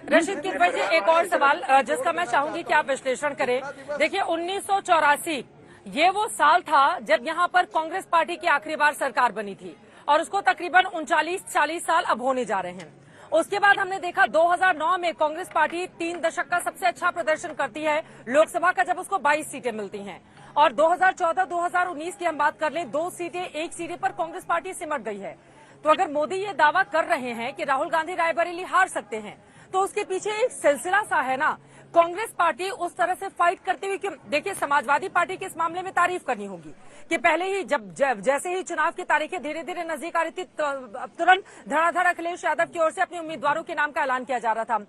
रशीद किदवई जी, एक और सवाल जिसका मैं चाहूंगी कि आप विश्लेषण करें। देखिए, 1984 ये वो साल था जब यहाँ पर कांग्रेस पार्टी की आखिरी बार सरकार बनी थी और उसको तकरीबन 39-40 साल अब होने जा रहे हैं। उसके बाद हमने देखा 2009 में कांग्रेस पार्टी 3 दशक का सबसे अच्छा प्रदर्शन करती है लोकसभा का, जब उसको 22 सीटें मिलती हैं। और 2014-2019 की हम बात कर लें, 2 सीटें, 1 सीटें पर कांग्रेस पार्टी सिमट गई है। तो अगर मोदी ये दावा कर रहे हैं कि राहुल गांधी रायबरेली हार सकते हैं, तो उसके पीछे एक सिलसिला सा है ना। कांग्रेस पार्टी उस तरह से फाइट करते हुए, देखिए समाजवादी पार्टी की इस मामले में तारीफ करनी होगी कि पहले ही जैसे ही चुनाव की तारीखें धीरे धीरे नजदीक आ रही थी, तुरंत धड़ाधड़ अखिलेश यादव की ओर से अपने उम्मीदवारों के नाम का ऐलान किया जा रहा था।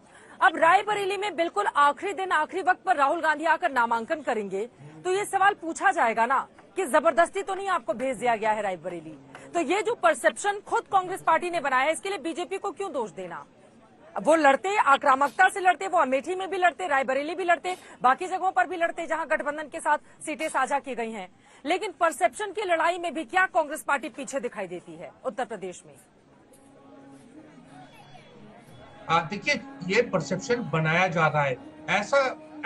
अब रायबरेली में बिल्कुल आखिरी दिन, आखिरी वक्त पर राहुल गांधी आकर नामांकन करेंगे, तो ये सवाल पूछा जाएगा ना कि जबरदस्ती तो नहीं आपको भेज दिया गया है रायबरेली। तो ये जो परसेप्शन खुद कांग्रेस पार्टी ने बनाया है, इसके लिए बीजेपी को क्यों दोष देना? वो लड़ते, आक्रामकता से लड़ते, वो अमेठी में भी लड़ते, रायबरेली भी लड़ते, बाकी जगहों पर भी लड़ते जहां गठबंधन के साथ सीटें साझा की गई हैं। लेकिन परसेप्शन की लड़ाई में भी क्या कांग्रेस पार्टी पीछे दिखाई देती है उत्तर प्रदेश में? देखिए, ये परसेप्शन बनाया जा रहा है,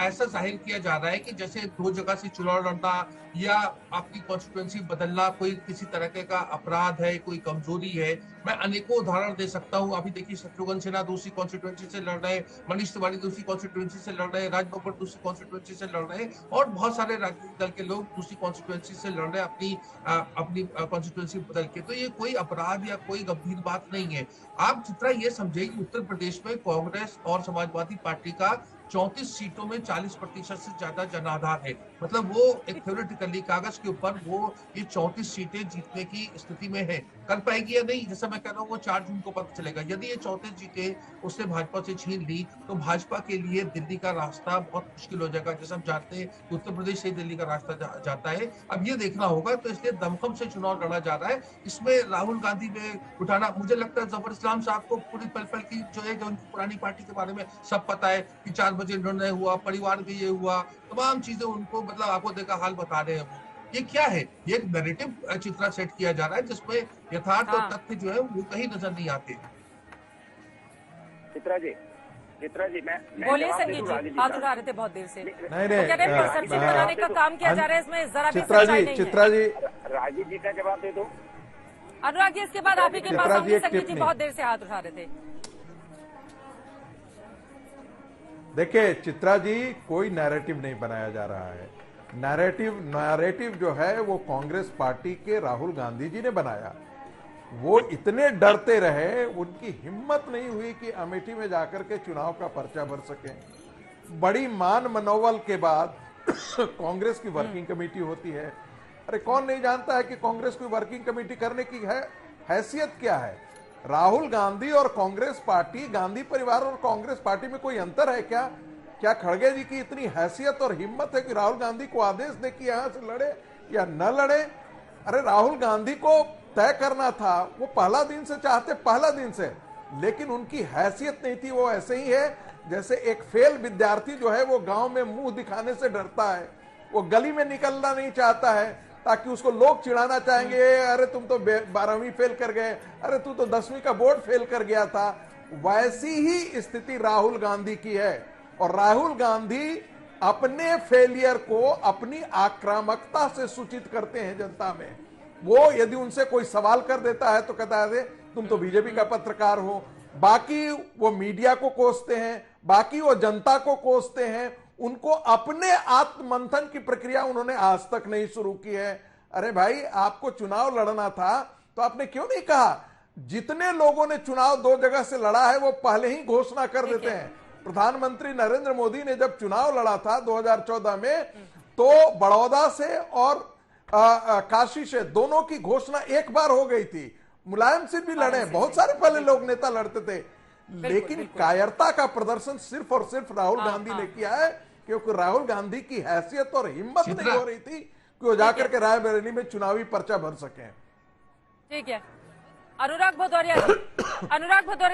ऐसा जाहिर किया जा रहा है कि जैसे 2 जगह से चुनाव लड़ना या आपकी कॉन्स्टिट्यूएंसी बदलना कोई किसी तरह का अपराध है, कोई कमजोरी है। मैं अनेकों उदाहरण दे सकता हूं। अभी देखिए, शत्रुघ्न सिन्हा दूसरी कॉन्स्टिट्यूएंसी से लड़ रहे हैं, मनीष तिवारी दूसरी कॉन्स्टिट्यूएंसी से लड़ रहे हैं, राज बब्बर दूसरी कॉन्स्टिट्यूएंसी से लड़ रहे हैं और बहुत सारे राजनीतिक दल के लोग दूसरी कॉन्स्टिट्यूएंसी से लड़ रहे हैं अपनी कॉन्स्टिट्यूएंसी बदल के। तो ये कोई अपराध या कोई गंभीर बात नहीं है। आप जितना ये समझे कि उत्तर प्रदेश में कांग्रेस और समाजवादी पार्टी का 34 सीटों में 40% से ज्यादा जनाधार है। मतलब वो एक थ्योरेटिकली कागज के ऊपर वो ये 34 सीटें जीतने की स्थिति में है। कर पाएगी या नहीं, जैसा मैं कह रहा हूँ, वो 4 जून को पता चलेगा। यदि ये 34 सीटें उसने भाजपा से छीन ली तो भाजपा के लिए दिल्ली का रास्ता बहुत मुश्किल हो जाएगा। जैसे हम जानते हैं उत्तर प्रदेश से दिल्ली का रास्ता जाता है। अब ये देखना होगा, तो इसलिए दमखम से चुनाव लड़ा जा रहा है। इसमें राहुल गांधी में उठाना, मुझे लगता है जफर इस्लाम साहब को पूरी पल की जो है उनकी पुरानी पार्टी के बारे में सब पता है कि 4 बजे निर्णय हुआ, परिवार में ये हुआ, तमाम चीजें उनको मतलब आंखों देखा हाल बता रहे हैं। वो ये क्या है? ये एक नैरेटिव चित्रा सेट किया जा रहा है जिसमें यथार्थ और तथ्य जो है वो कहीं नजर नहीं आते। चित्रा जी मैं बोलिए संगीत जी, हाथ उठा रहे थे बहुत देर से। नहीं परसेप्शन बनाने का काम किया जा रहा है, इसमें जरा भी सच्चाई नहीं है। चित्रा जी, राजीव जी का जवाब दे दो। अनुराग जी, इसके बाद आप ही के पास आऊंगी। संगीत जी बहुत देर से हाथ उठा रहे थे। देखिए चित्रा जी, कोई नैरेटिव नहीं बनाया जा रहा है। नैरेटिव जो है वो कांग्रेस पार्टी के राहुल गांधी जी ने बनाया। वो इतने डरते रहे, उनकी हिम्मत नहीं हुई कि अमेठी में जाकर के चुनाव का पर्चा भर सकें। बड़ी मान मनोबल के बाद कांग्रेस की वर्किंग कमेटी होती है। अरे कौन नहीं जानता है कि कांग्रेस की वर्किंग कमेटी करने की हैसियत क्या है। राहुल गांधी और कांग्रेस पार्टी, गांधी परिवार और कांग्रेस पार्टी में कोई अंतर है क्या? क्या खड़गे जी की इतनी हैसियत और हिम्मत है कि राहुल गांधी को आदेश दे कि यहां से लड़े या न लड़े? अरे राहुल गांधी को तय करना था, वो पहला दिन से चाहते, पहला दिन से, लेकिन उनकी हैसियत नहीं थी। वो ऐसे ही है जैसे एक फेल विद्यार्थी जो है वो गांव में मुंह दिखाने से डरता है, वो गली में निकलना नहीं चाहता है ताकि उसको लोग चिढ़ाना चाहेंगे, अरे तुम तो 12वीं फेल कर गए, अरे तू तो 10वीं का बोर्ड फेल कर गया था। वैसी ही स्थिति राहुल गांधी की है और राहुल गांधी अपने फेलियर को अपनी आक्रामकता से सूचित करते हैं जनता में। वो यदि उनसे कोई सवाल कर देता है तो कहता है तुम तो बीजेपी का पत्रकार हो। बाकी वो मीडिया को कोसते हैं, बाकी वो जनता को कोसते हैं। उनको अपने आत्ममंथन की प्रक्रिया उन्होंने आज तक नहीं शुरू की है। अरे भाई, आपको चुनाव लड़ना था तो आपने क्यों नहीं कहा? जितने लोगों ने चुनाव 2 जगह से लड़ा है वो पहले ही घोषणा कर देते हैं। प्रधानमंत्री नरेंद्र मोदी ने जब चुनाव लड़ा था 2014 में, तो बड़ौदा से और काशी से दोनों की घोषणा एक बार हो गई थी। मुलायम सिंह भी लड़े, बहुत सारे पहले लोग नेता लड़ते थे, लेकिन कायरता का प्रदर्शन सिर्फ और सिर्फ राहुल गांधी ने किया है, क्योंकि राहुल गांधी की हैसियत और हिम्मत नहीं हो रही थी कि वो जाकर के रायबरेली में चुनावी पर्चा भर सके। ठीक है, अनुराग भदौरिया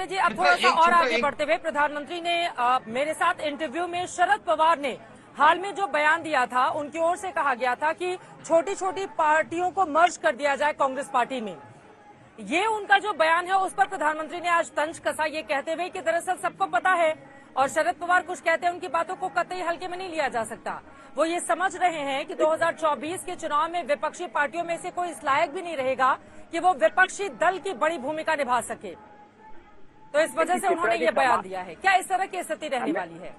जी, अब थोड़ा सा और आगे बढ़ते हुए, प्रधानमंत्री ने मेरे साथ इंटरव्यू में शरद पवार ने हाल में जो बयान दिया था, उनकी ओर से कहा गया था कि छोटी छोटी पार्टियों को मर्ज कर दिया जाए कांग्रेस पार्टी में। ये उनका जो बयान है उस पर प्रधानमंत्री ने आज तंज कसा, ये कहते हुए कि दरअसल सबको पता है और शरद पवार कुछ कहते हैं, उनकी बातों को कतई हल्के में नहीं लिया जा सकता। वो ये समझ रहे हैं कि 2024 के चुनाव में विपक्षी पार्टियों में से कोई इस लायक भी नहीं रहेगा कि वो विपक्षी दल की बड़ी भूमिका निभा सके। तो इस वजह से उन्होंने ये बयान दिया है। क्या इस तरह की स्थिति रहने वाली है?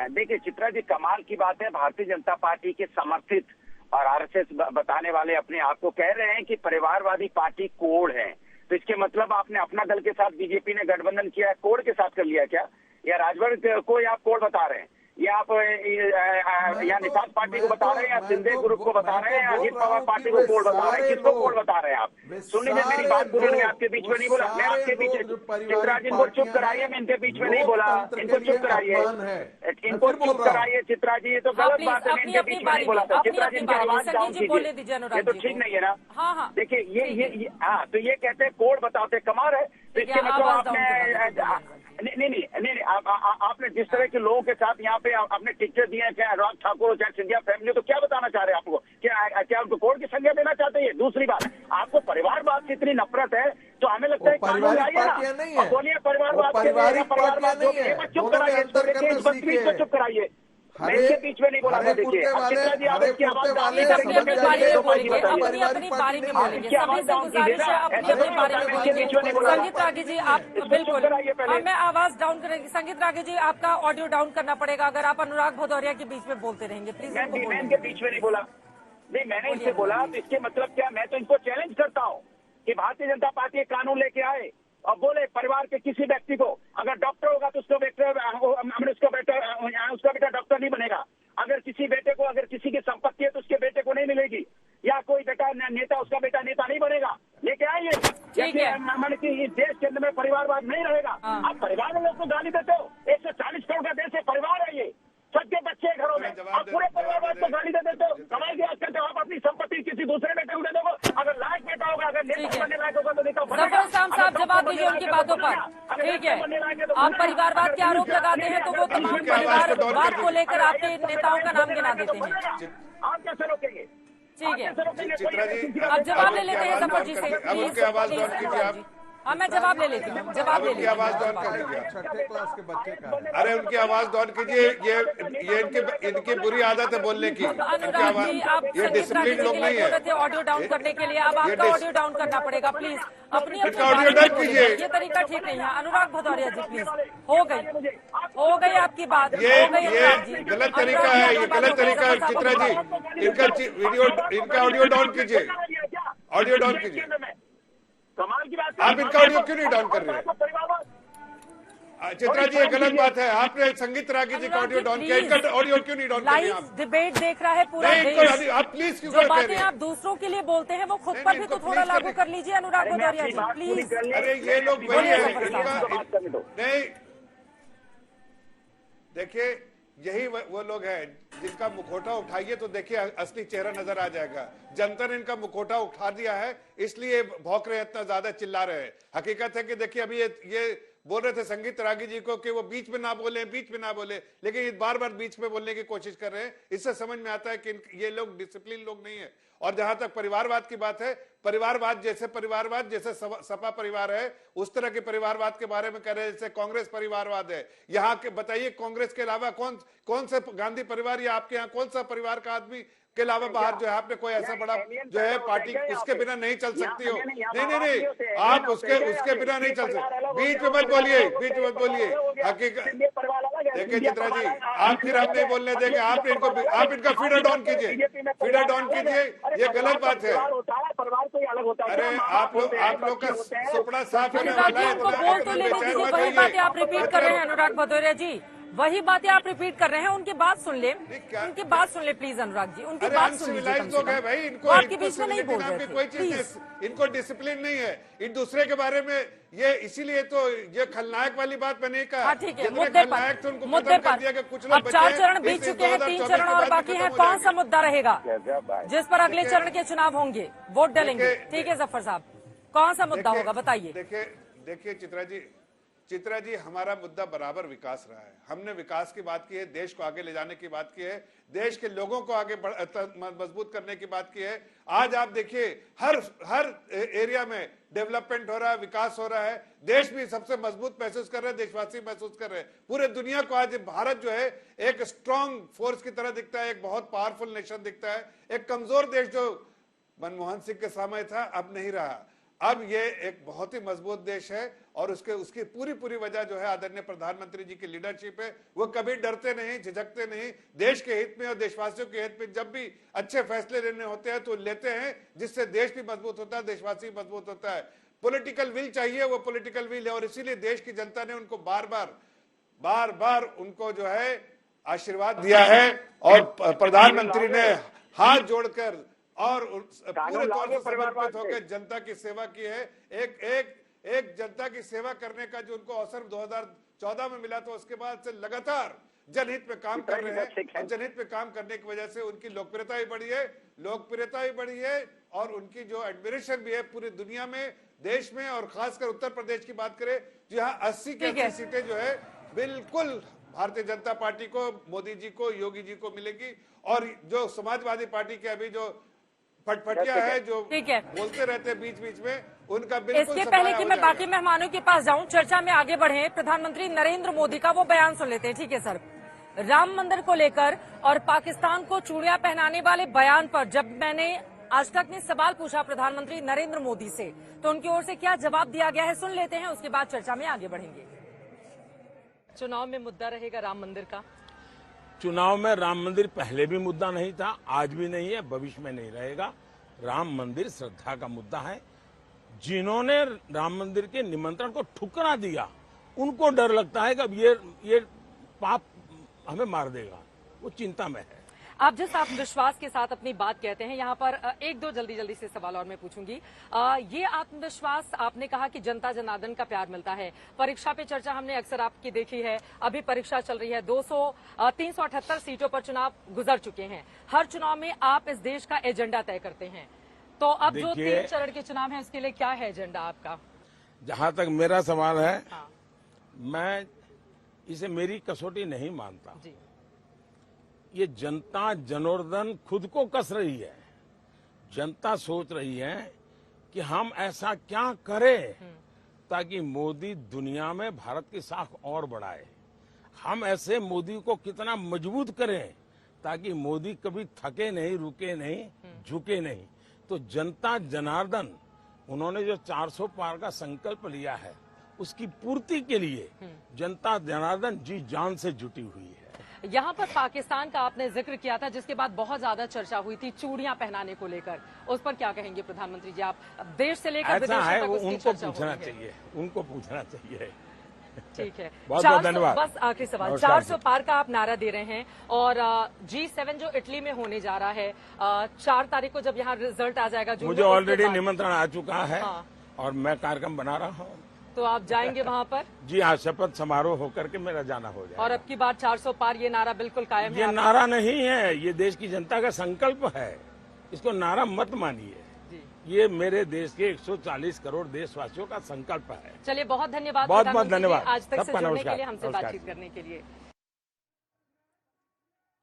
देखिए चित्रा जी, कमाल की बात है, भारतीय जनता पार्टी के समर्थित और आरएसएस बताने वाले अपने आप को कह रहे हैं कि परिवारवादी पार्टी कोड है। तो इसके मतलब आपने अपना दल के साथ बीजेपी ने गठबंधन किया है, कोड के साथ कर लिया क्या? या राजभर को आप कोड बता रहे हैं, या आप या निषाद पार्टी को बता रहे हैं, या शिंदे ग्रुप को बता रहे हैं, या अजीत पवार पार्टी को कोड बता रहे हैं? किसको कोड बता रहे हैं आप? सुनिए, मेरी बात पूरी, मैं आपके बीच में नहीं बोला, मैं आपके बीच चित्रा जी इनको चुप कराइए, मैं इनके बीच में नहीं बोला, इनको चुप कराइए, इनको चुप कराइए चित्रा जी, ये तो गलत बात है, मैं इनके बीच में नहीं बोला था। चित्रा जी इनकी आवाज डाउन कीजिए, ये तो ठीक नहीं है ना। हाँ, देखिए ये हाँ, तो ये कहते हैं कोड बताते, कमाल है। तो इसके मतलब आपने नहीं, आपने जिस तरह के लोगों के साथ यहाँ पे आपने टिकट दिए हैं, चाहे अनुराग ठाकुर, चाहे सिंधिया फैमिली, तो क्या बताना चाह रहे हैं आपको? क्या उनको कोर्ट की संज्ञा देना चाहते हैं? दूसरी बात, आपको परिवारवाद से इतनी नफरत है तो हमें लगता है पारिवारिक पार्टियां नहीं है, बोलिए परिवारवाद, चुप कराइए, चुप कराइए, मैं इसके बीच में नहीं बोला था। देखिए चित्रा जी, आप इसकी आवाज डाउन कीजिए, अपनी अपनी बारी में बोलेंगे, अपनी बारी में बोलेंगे, सभी से गुजारिश है अपनी अपनी बारी में बोलेंगे। संगीत रागी जी, आप बिल्कुल, मैं आवाज डाउन करेंगी। संगीत रागी जी, आपका ऑडियो डाउन करना पड़ेगा अगर आप अनुराग भदौरिया के बीच में बोलते रहेंगे, प्लीज। मैं इनके बीच में नहीं बोला, नहीं मैंने इनसे बोला, तो इसके मतलब क्या? मैं तो इनको चैलेंज करता हूँ कि भारतीय जनता पार्टी कानून लेके आए और बोले परिवार के किसी व्यक्ति को अगर डॉक्टर होगा तो उसका बेटा डॉक्टर नहीं बनेगा, अगर किसी बेटे को अगर किसी की संपत्ति है तो उसके बेटे को नहीं मिलेगी, या कोई बेटा नेता उसका बेटा नेता नहीं बनेगा, लेके आइए। मैंने कि इस देश के अंदर में परिवारवाद नहीं रहेगा। आप परिवार में लोग को गाली देते हो, 140 करोड़ का देश है, परिवार है ये, सबके बच्चे घरों में, आप पूरे परिवारवाद को गाली दे देते हो। कमाई की बात करते हो, आप अपनी संपत्ति किसी दूसरे बेटे को दे दोगे, अगर लायक बेटा होगा, अगर नेता बनने लायक होगा तो नेता बनेगा। साहब जवाब दीजिए उनकी बातों पर, ठीक है? आप परिवारवाद के आरोप लगाते हैं तो वो तमाम परिवारवाद को लेकर आपके नेताओं का नाम गिना देते हैं। आप कैसे रोकेंगे? ठीक है, चित्रा जी अब जवाब ले लेते हैं जफर जी से, अब उनकी आवाज डाउन कीजिए आप। हाँ, मैं जवाब ले लेती हूँ, जवाब ले उनकी आवाज डाउन कर लीजिए। छठे क्लास के बच्चे का है। अरे उनकी आवाज डाउन कीजिए, ये इनकी बुरी आदत है बोलने की। इनकी अनुराग जी, आप आवाज, ये डिसिप्लिन लोग नहीं है। ऑडियो डाउन करने के लिए अब आपका ऑडियो डाउन करना पड़ेगा, प्लीज। अपनी इनका ऑडियो डाउन कीजिए। ये तरीका ठीक नहीं है। अनुराग भदौरिया जी प्लीज, हो गई आपकी बात, ये हो गई अनुराग जी। गलत तरीका है, ये गलत तरीका है। चित्रा जी, इनका ऑडियो डाउन कीजिए, ऑडियो डाउन कीजिए। कमाल की बात, आप इनका ऑडियो क्यों नहीं डाउन कर रहे हैं? चित्रा जी, ये गलत बात है। आपने संगीत रागी जी का ऑडियो डाउन किया, इनका ऑडियो क्यों नहीं डाउन कर रहे हैं आप? डिबेट देख रहा है पूरा नहीं, आप प्लीज क्यों जो कर बातें रहे हैं? आप दूसरों के लिए बोलते हैं वो खुद पर भी तो थोड़ा लागू कर लीजिए अनुराग भदौरिया जी, प्लीज। अरे ये लोग वही है, नहीं देखिए, यही वो लोग हैं जिनका मुखौटा उठाइए तो देखिए असली चेहरा नजर आ जाएगा। जनता ने इनका मुखौटा उठा दिया है, इसलिए भौंक रहे, इतना ज्यादा चिल्ला रहे हैं। हकीकत है कि देखिए अभी ये बोल रहे थे संगीत रागी जी को कि वो बीच में ना बोले, बीच में ना बोले, लेकिन ये बार बार बीच में बोलने की कोशिश कर रहे हैं। इससे समझ में आता है कि ये लोग डिसिप्लिन लोग नहीं है। और जहां तक परिवारवाद की बात है, परिवारवाद जैसे सपा परिवार है, उस तरह के परिवारवाद के बारे में कह रहे हैं जैसे कांग्रेस परिवारवाद है। यहाँ के बताइए, कांग्रेस के अलावा कौन से गांधी परिवार या आपके यहाँ कौन सा परिवार का आदमी के अलावा बाहर जो है आपने कोई ऐसा बड़ा जो है पार्टी, उसके बिना नहीं चल सकती हो। नहीं, आप उसके बिना नहीं चल सकते। बीच में मत बोलिए, हकीकत देखिए चित्रा जी, आप फिर हम नहीं बोलने देंगे। आप इनका फीडर डाउन कीजिए, ये गलत बात है। अरे आप लोग का सुपड़ा साफ होने वाला है। बोल तो लेने दीजिए, वही बातें आप रिपीट कर रहे हैं अनुराग भदौरिया जी, वही बातें आप रिपीट कर रहे हैं। उनकी बात सुन ले, प्लीज अनुराग जी, उनकी बात सुन लीजिए। लोग है भाई, इनको आपके बीच में नहीं बोल रहे थे, कोई चीज, इनको डिसिप्लिन नहीं है एक दूसरे के बारे में। ये इसीलिए तो ये खलनायक वाली बात मैंने कहा। ठीक है, मुद्दे पर अब 4 चरण बीत चुके हैं, 3 चरण और बाकी हैं। कौन सा मुद्दा रहेगा जिस पर अगले चरण के चुनाव होंगे, वोट डालेंगे? ठीक है जफर साहब, कौन सा मुद्दा होगा बताइए। देखिए चित्रा जी, चित्रा जी, हमारा मुद्दा बराबर विकास रहा है। हमने विकास की बात की है, देश को आगे ले जाने की बात की है, देश के लोगों को आगे मजबूत करने की बात की है। आज आप देखिए हर एरिया में डेवलपमेंट हो रहा है, विकास हो रहा है, देश भी सबसे मजबूत महसूस कर रहे हैं, देशवासी महसूस कर रहे हैं। पूरे दुनिया को आज भारत जो है एक स्ट्रांग फोर्स की तरह दिखता है, एक बहुत पावरफुल नेशन दिखता है। एक कमजोर देश जो मनमोहन सिंह के समय था अब नहीं रहा, अब ये एक बहुत ही मजबूत देश है और उसकी पूरी वजह जो है आदरणीय प्रधानमंत्री जी की लीडरशिप है। वो कभी डरते नहीं, झिझकते नहीं, देश के हित में और देशवासियों के हित में जब भी अच्छे फैसले लेने होते हैं तो लेते हैं, जिससे देश भी मजबूत होता है, देशवासी मजबूत होता है। पॉलिटिकल विल चाहिए, वो पॉलिटिकल विल है और इसीलिए देश की जनता ने उनको बार बार उनको जो है आशीर्वाद दिया है और प्रधानमंत्री ने हाथ जोड़कर और पूरे तौर से समर्पित होकर जनता की सेवा की है। एक जनता की सेवा करने का जो उनको अवसर 2014 में मिला था, उसके बाद से लगातार जनहित में काम कर रहे हैं और जनहित में काम करने की वजह से उनकी लोकप्रियता भी बढ़ी है और उनकी जो एडमिरेशन भी है पूरी दुनिया में, देश में और खासकर उत्तर प्रदेश की बात करें, जहाँ 80 की 80 सीटें जो है बिल्कुल भारतीय जनता पार्टी को, मोदी जी को, योगी जी को मिलेगी। और जो समाजवादी पार्टी के अभी जो फटफटिया है, जो बोलते रहते हैं बीच बीच में, उनका बिल्कुल इसके पहले कि मैं बाकी मेहमानों के पास जाऊं, चर्चा में आगे बढ़े, प्रधानमंत्री नरेंद्र मोदी का वो बयान सुन लेते हैं। ठीक है सर, राम मंदिर को लेकर और पाकिस्तान को चूड़ियां पहनाने वाले बयान पर जब मैंने आज तक ने सवाल पूछा प्रधानमंत्री नरेंद्र मोदी से, तो उनकी ओर से क्या जवाब दिया गया है सुन लेते हैं, उसके बाद चर्चा में आगे बढ़ेंगे। चुनाव में मुद्दा रहेगा राम मंदिर का। चुनाव में राम मंदिर पहले भी मुद्दा नहीं था, आज भी नहीं है, भविष्य में नहीं रहेगा। राम मंदिर श्रद्धा का मुद्दा है। जिन्होंने राम मंदिर के निमंत्रण को ठुकरा दिया, उनको डर लगता है कि अब ये पाप हमें मार देगा, वो चिंता में है। आप जिस आत्मविश्वास के साथ अपनी बात कहते हैं, यहाँ पर एक दो जल्दी से सवाल और मैं पूछूंगी। ये आत्मविश्वास, आपने कहा कि जनता जनार्दन का प्यार मिलता है, परीक्षा पे चर्चा हमने अक्सर आपकी देखी है, अभी परीक्षा चल रही है, 378 सीटों पर चुनाव गुजर चुके हैं, हर चुनाव में आप इस देश का एजेंडा तय करते हैं, तो अब जो 3 चरण के चुनाव है उसके लिए क्या है एजेंडा आपका? जहां तक मेरा सवाल है, मैं इसे मेरी कसौटी नहीं मानता जी। ये जनता जनार्दन खुद को कस रही है। जनता सोच रही है कि हम ऐसा क्या करें ताकि मोदी दुनिया में भारत की साख और बढ़ाए। हम ऐसे मोदी को कितना मजबूत करें ताकि मोदी कभी थके नहीं, रुके नहीं, झुके नहीं। तो जनता जनार्दन, उन्होंने जो 400 पार का संकल्प लिया है, उसकी पूर्ति के लिए जनता जनार्दन जी जान से जुटी हुई है। यहाँ पर पाकिस्तान का आपने जिक्र किया था, जिसके बाद बहुत ज्यादा चर्चा हुई थी चूड़ियां पहनाने को लेकर, उस पर क्या कहेंगे प्रधानमंत्री जी? आप देश से लेकर विदेश तक उसकी चर्चा हो रही है। उनको पूछना चाहिए। ठीक है, बहुत बहुत धन्यवाद। बस आखिरी सवाल, 400 पार का आप नारा दे रहे हैं और G7 जो इटली में होने जा रहा है, 4 तारीख को जब यहाँ रिजल्ट आ जाएगा, मुझे ऑलरेडी निमंत्रण आ चुका है और मैं कार्यक्रम बना रहा हूँ, तो आप जाएंगे वहाँ पर? जी हाँ, शपथ समारोह होकर के मेरा जाना हो जाएगा। और अब की बार 400 पार, ये नारा बिल्कुल कायम है? ये नारा नहीं है, ये देश की जनता का संकल्प है, इसको नारा मत मानिए। ये मेरे देश के 140 करोड़ देशवासियों का संकल्प है। चलिए, बहुत धन्यवाद, बहुत बहुत धन्यवाद आज तक से जुड़ने के लिए, हमसे बातचीत करने के लिए।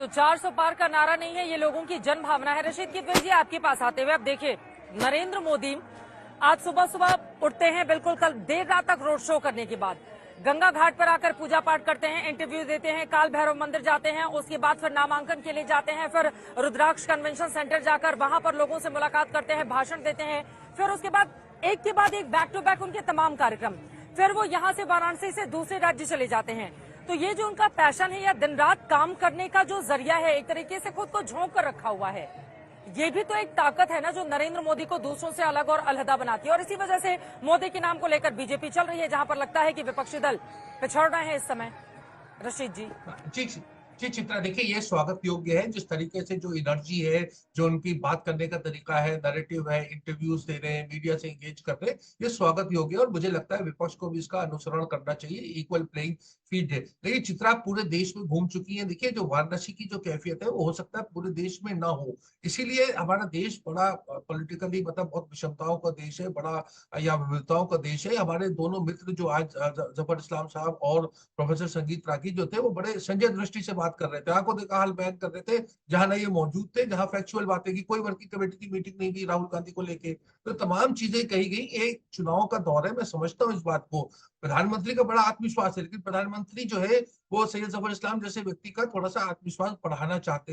तो 400 पार का नारा नहीं है, ये लोगों की जन भावना है। रशीद किदवई जी, आपके पास आते हुए, अब देखिए नरेंद्र मोदी आज सुबह उठते हैं, बिल्कुल कल देर रात तक रोड शो करने के बाद गंगा घाट पर आकर पूजा पाठ करते हैं, इंटरव्यू देते हैं, काल भैरव मंदिर जाते हैं, उसके बाद फिर नामांकन के लिए जाते हैं, फिर रुद्राक्ष कन्वेंशन सेंटर जाकर वहां पर लोगों से मुलाकात करते हैं, भाषण देते हैं, फिर उसके बाद एक के बाद एक बैक टू बैक उनके तमाम कार्यक्रम, फिर वो यहाँ से वाराणसी से दूसरे राज्य चले जाते हैं। तो ये जो उनका पैशन है या दिन रात काम करने का जो जरिया है, एक तरीके से खुद को झोंक कर रखा हुआ है, ये भी तो एक ताकत है ना, जो नरेंद्र मोदी को दूसरों से अलग और अलहदा बनाती है। और इसी वजह से मोदी के नाम को लेकर बीजेपी चल रही है, जहां पर लगता है कि विपक्षी दल पिछड़ रहे हैं इस समय। रशीद जी। जी चित्रा, देखिए ये स्वागत योग्य है। जिस तरीके से जो एनर्जी है, जो उनकी बात करने का तरीका है, नैरेटिव है, इंटरव्यूज दे रहे हैं, मीडिया से एंगेज कर रहे हैं, ये स्वागत योग्य है और मुझे लगता है विपक्ष को भी इसका अनुसरण करना चाहिए। इक्वल प्लेइंग फील्ड है। लेकिन चित्रा पूरे देश में घूम चुकी है। देखिए जो वाराणसी की जो कैफियत है वो हो सकता है पूरे देश में ना हो। इसीलिए हमारा देश बड़ा पॉलिटिकली मतलब बहुत विषमताओं का देश है, बड़ा या विविधताओं का देश है। हमारे दोनों मित्र जो आज जफर इस्लाम साहब और प्रोफेसर संगीत रागी जो थे, वो बड़े संजय दृष्टि से बात कर रहे थे, आंखों देखा हाल बयान कर रहे थे, जहां ना ये मौजूद थे, जहां फैक्चुअल बातें की। कोई वर्किंग कमेटी की मीटिंग नहीं हुई राहुल गांधी को लेके, तो तमाम चीजें कही गई। एक चुनाव का दौर है, मैं समझता हूँ इस बात को। प्रधानमंत्री का बड़ा आत्मविश्वास है, लेकिन प्रधानमंत्री जो है वो सैयद जफर इस्लाम जैसे व्यक्ति का थोड़ा सा आत्मविश्वास बढ़ाना चाहते हैं।